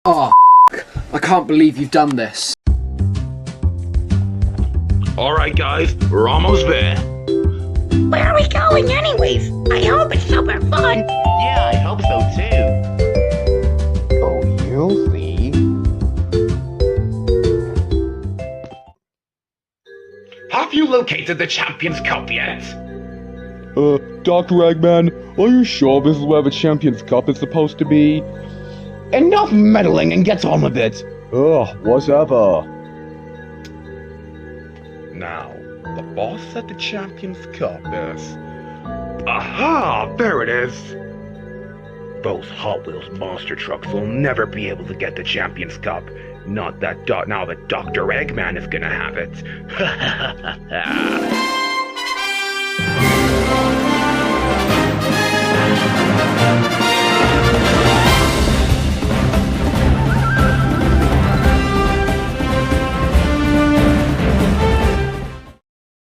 Oh, I can't believe you've done this. Alright guys, we're almost there. Where are we going anyways? I hope it's super fun. Yeah, I hope so too. Oh, you'll see. Have you located the Champions Cup yet? Dr. Eggman, are you sure this is where the Champions Cup is supposed to be? Enough meddling and get on with it. Ugh, whatever. Now, the boss at the Champions Cup is... Aha! There it is! Those Hot Wheels monster trucks will never be able to get the Champions Cup. Not that now that Dr. Eggman is gonna have it.